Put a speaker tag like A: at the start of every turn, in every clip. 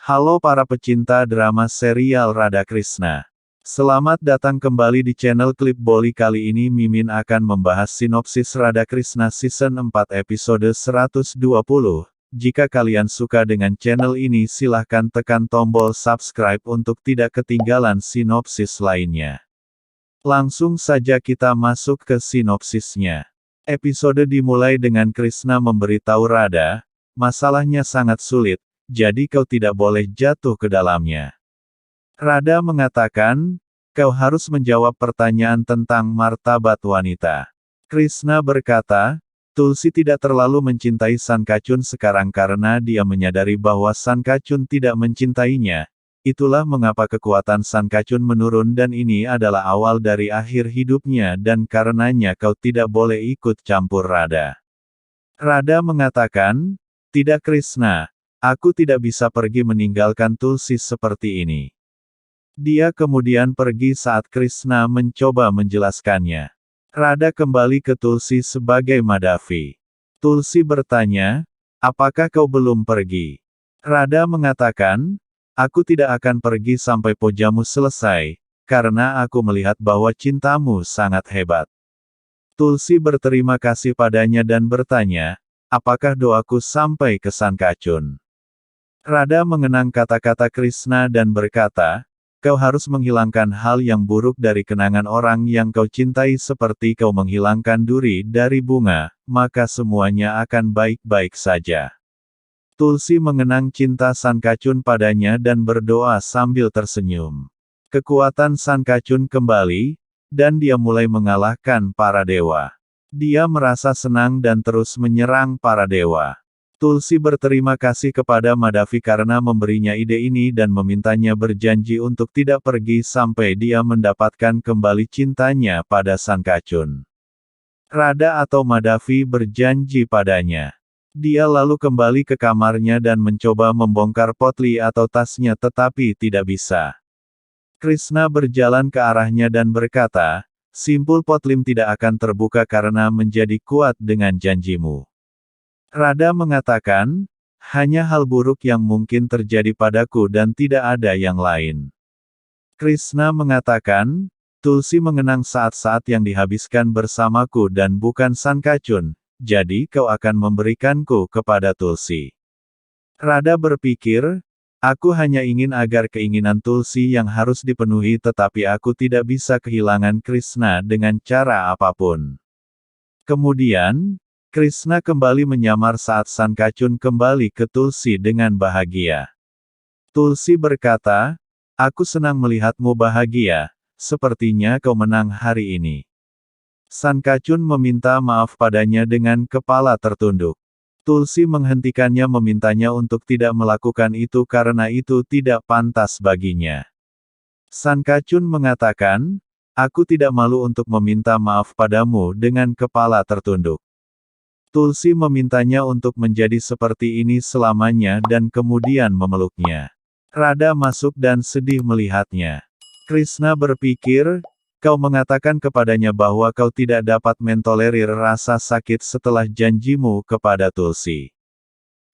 A: Halo para pecinta drama serial Radha Krishna. Selamat datang kembali di channel Klip Boli. Kali ini Mimin akan membahas sinopsis Radha Krishna Season 4 episode 120. Jika kalian suka dengan channel ini silahkan tekan tombol subscribe untuk tidak ketinggalan sinopsis lainnya. Langsung saja kita masuk ke sinopsisnya. Episode dimulai dengan Krishna memberitahu Radha, masalahnya sangat sulit, jadi kau tidak boleh jatuh ke dalamnya. Radha mengatakan, kau harus menjawab pertanyaan tentang martabat wanita. Krishna berkata, Tulsi tidak terlalu mencintai Sankachun sekarang karena dia menyadari bahwa Sankachun tidak mencintainya. Itulah mengapa kekuatan Sankachun menurun dan ini adalah awal dari akhir hidupnya dan karenanya kau tidak boleh ikut campur Radha. Radha mengatakan, tidak Krishna, aku tidak bisa pergi meninggalkan Tulsi seperti ini. Dia kemudian pergi saat Krishna mencoba menjelaskannya. Radha kembali ke Tulsi sebagai Madhavi. Tulsi bertanya, apakah kau belum pergi? Radha mengatakan, aku tidak akan pergi sampai pojamu selesai, karena aku melihat bahwa cintamu sangat hebat. Tulsi berterima kasih padanya dan bertanya, apakah doaku sampai ke Sankachun? Radha mengenang kata-kata Krishna dan berkata, kau harus menghilangkan hal yang buruk dari kenangan orang yang kau cintai seperti kau menghilangkan duri dari bunga, maka semuanya akan baik-baik saja. Tulsi mengenang cinta Sankachun padanya dan berdoa sambil tersenyum. Kekuatan Sankachun kembali, dan dia mulai mengalahkan para dewa. Dia merasa senang dan terus menyerang para dewa. Tulsi berterima kasih kepada Madhavi karena memberinya ide ini dan memintanya berjanji untuk tidak pergi sampai dia mendapatkan kembali cintanya pada Sankachun. Radha atau Madhavi berjanji padanya. Dia lalu kembali ke kamarnya dan mencoba membongkar potli atau tasnya tetapi tidak bisa. Krishna berjalan ke arahnya dan berkata, simpul potlim tidak akan terbuka karena menjadi kuat dengan janjimu. Radha mengatakan, hanya hal buruk yang mungkin terjadi padaku dan tidak ada yang lain. Krishna mengatakan, Tulsi mengenang saat-saat yang dihabiskan bersamaku dan bukan Sankachun. Jadi kau akan memberikanku kepada Tulsi. Radha berpikir, aku hanya ingin agar keinginan Tulsi yang harus dipenuhi tetapi aku tidak bisa kehilangan Krishna dengan cara apapun. Kemudian, Krishna kembali menyamar saat Sankachun kembali ke Tulsi dengan bahagia. Tulsi berkata, aku senang melihatmu bahagia, sepertinya kau menang hari ini. Sankachun meminta maaf padanya dengan kepala tertunduk. Tulsi menghentikannya memintanya untuk tidak melakukan itu karena itu tidak pantas baginya. Sankachun mengatakan, aku tidak malu untuk meminta maaf padamu dengan kepala tertunduk. Tulsi memintanya untuk menjadi seperti ini selamanya dan kemudian memeluknya. Radha masuk dan sedih melihatnya. Krishna berpikir, kau mengatakan kepadanya bahwa kau tidak dapat mentolerir rasa sakit setelah janjimu kepada Tulsi.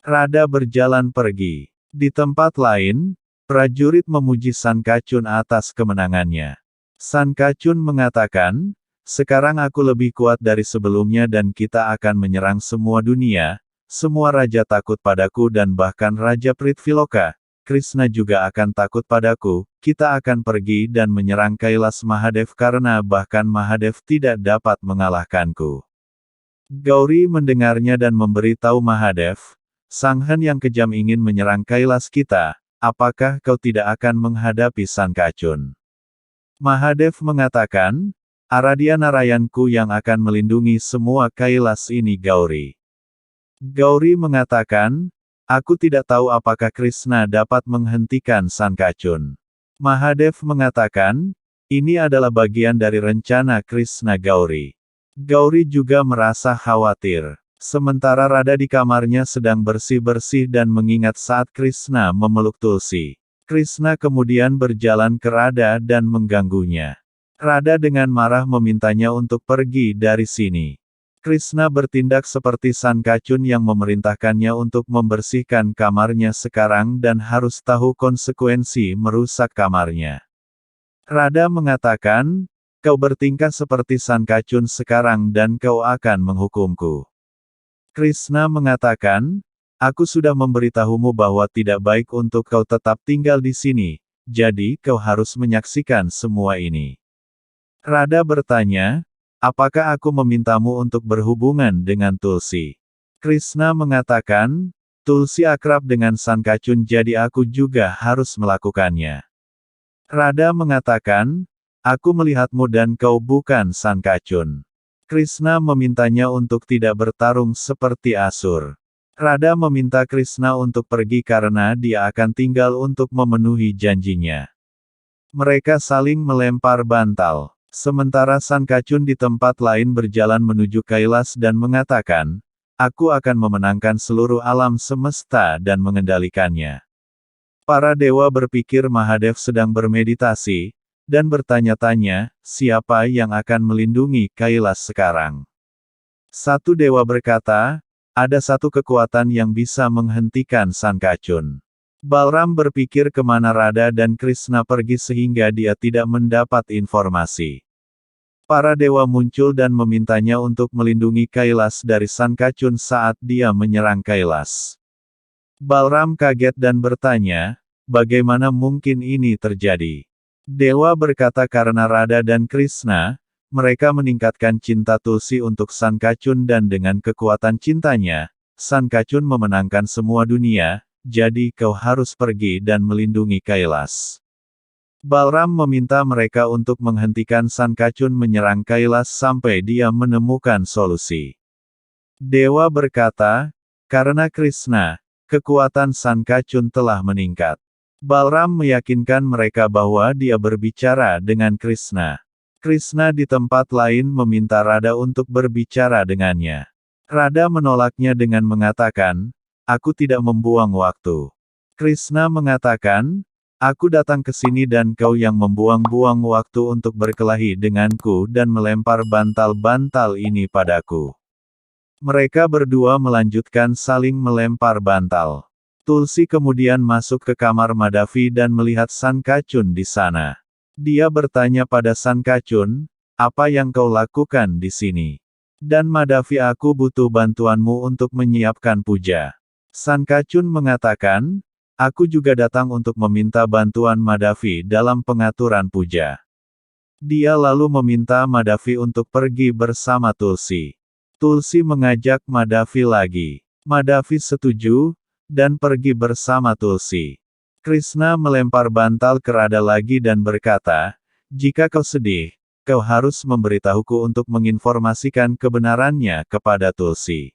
A: Radha berjalan pergi. Di tempat lain, prajurit memuji Sankachun atas kemenangannya. Sankachun mengatakan, sekarang aku lebih kuat dari sebelumnya dan kita akan menyerang semua dunia, semua raja takut padaku dan bahkan Raja Prithviloka. Krishna juga akan takut padaku, kita akan pergi dan menyerang Kailas Mahadev karena bahkan Mahadev tidak dapat mengalahkanku. Gauri mendengarnya dan memberitahu Mahadev, Sanghan yang kejam ingin menyerang Kailas kita, apakah kau tidak akan menghadapi Sankachun? Mahadev mengatakan, Aradhya Narayanku yang akan melindungi semua Kailas ini Gauri. Gauri mengatakan, aku tidak tahu apakah Krishna dapat menghentikan Sankachun. Mahadev mengatakan, ini adalah bagian dari rencana Krishna Gauri. Gauri juga merasa khawatir. Sementara Radha di kamarnya sedang bersih-bersih dan mengingat saat Krishna memeluk Tulsi. Krishna kemudian berjalan ke Radha dan mengganggunya. Radha dengan marah memintanya untuk pergi dari sini. Krishna bertindak seperti San Kachun yang memerintahkannya untuk membersihkan kamarnya sekarang dan harus tahu konsekuensi merusak kamarnya. Radha mengatakan, kau bertingkah seperti San Kachun sekarang dan kau akan menghukumku. Krishna mengatakan, aku sudah memberitahumu bahwa tidak baik untuk kau tetap tinggal di sini, jadi kau harus menyaksikan semua ini. Radha bertanya, apakah aku memintamu untuk berhubungan dengan Tulsi? Krishna mengatakan, Tulsi akrab dengan San Kachun jadi aku juga harus melakukannya. Radha mengatakan, aku melihatmu dan kau bukan San Kachun. Krishna memintanya untuk tidak bertarung seperti Asur. Radha meminta Krishna untuk pergi karena dia akan tinggal untuk memenuhi janjinya. Mereka saling melempar bantal. Sementara San Kachun di tempat lain berjalan menuju Kailas dan mengatakan, aku akan memenangkan seluruh alam semesta dan mengendalikannya. Para dewa berpikir Mahadev sedang bermeditasi, dan bertanya-tanya, siapa yang akan melindungi Kailas sekarang? Satu dewa berkata, ada satu kekuatan yang bisa menghentikan San Kachun. Balram berpikir kemana Radha dan Krishna pergi sehingga dia tidak mendapat informasi. Para dewa muncul dan memintanya untuk melindungi Kailas dari San Kachun saat dia menyerang Kailas. Balram kaget dan bertanya, bagaimana mungkin ini terjadi? Dewa berkata karena Radha dan Krishna, mereka meningkatkan cinta Tulsi untuk San Kachun dan dengan kekuatan cintanya, San Kachun memenangkan semua dunia, jadi kau harus pergi dan melindungi Kailas. Balram meminta mereka untuk menghentikan San Kachun menyerang Kailas sampai dia menemukan solusi. Dewa berkata, karena Krishna, kekuatan San Kachun telah meningkat. Balram meyakinkan mereka bahwa dia berbicara dengan Krishna. Krishna di tempat lain meminta Radha untuk berbicara dengannya. Radha menolaknya dengan mengatakan, aku tidak membuang waktu. Krishna mengatakan, aku datang ke sini dan kau yang membuang-buang waktu untuk berkelahi denganku dan melempar bantal-bantal ini padaku. Mereka berdua melanjutkan saling melempar bantal. Tulsi kemudian masuk ke kamar Madhavi dan melihat San Kachun di sana. Dia bertanya pada San Kachun, apa yang kau lakukan di sini? Dan Madhavi, aku butuh bantuanmu untuk menyiapkan puja. San Kachun mengatakan, aku juga datang untuk meminta bantuan Madhavi dalam pengaturan puja. Dia lalu meminta Madhavi untuk pergi bersama Tulsi. Tulsi mengajak Madhavi lagi. Madhavi setuju, dan pergi bersama Tulsi. Krishna melempar bantal ke Radha lagi dan berkata, jika kau sedih, kau harus memberitahuku untuk menginformasikan kebenarannya kepada Tulsi.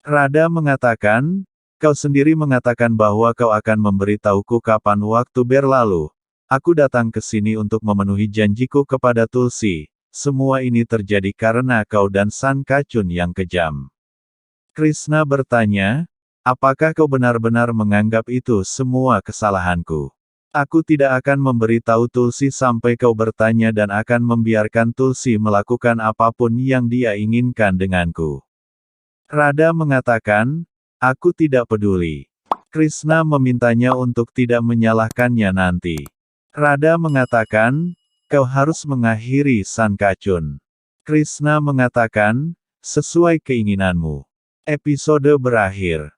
A: Radha mengatakan, kau sendiri mengatakan bahwa kau akan memberitahuku kapan waktu berlalu. Aku datang ke sini untuk memenuhi janjiku kepada Tulsi. Semua ini terjadi karena kau dan San Kachun yang kejam. Krishna bertanya, apakah kau benar-benar menganggap itu semua kesalahanku? Aku tidak akan memberitahu Tulsi sampai kau bertanya dan akan membiarkan Tulsi melakukan apapun yang dia inginkan denganku. Radha mengatakan, aku tidak peduli. Krishna memintanya untuk tidak menyalahkannya nanti. Radha mengatakan, kau harus mengakhiri San Kachun. Krishna mengatakan, sesuai keinginanmu. Episode berakhir.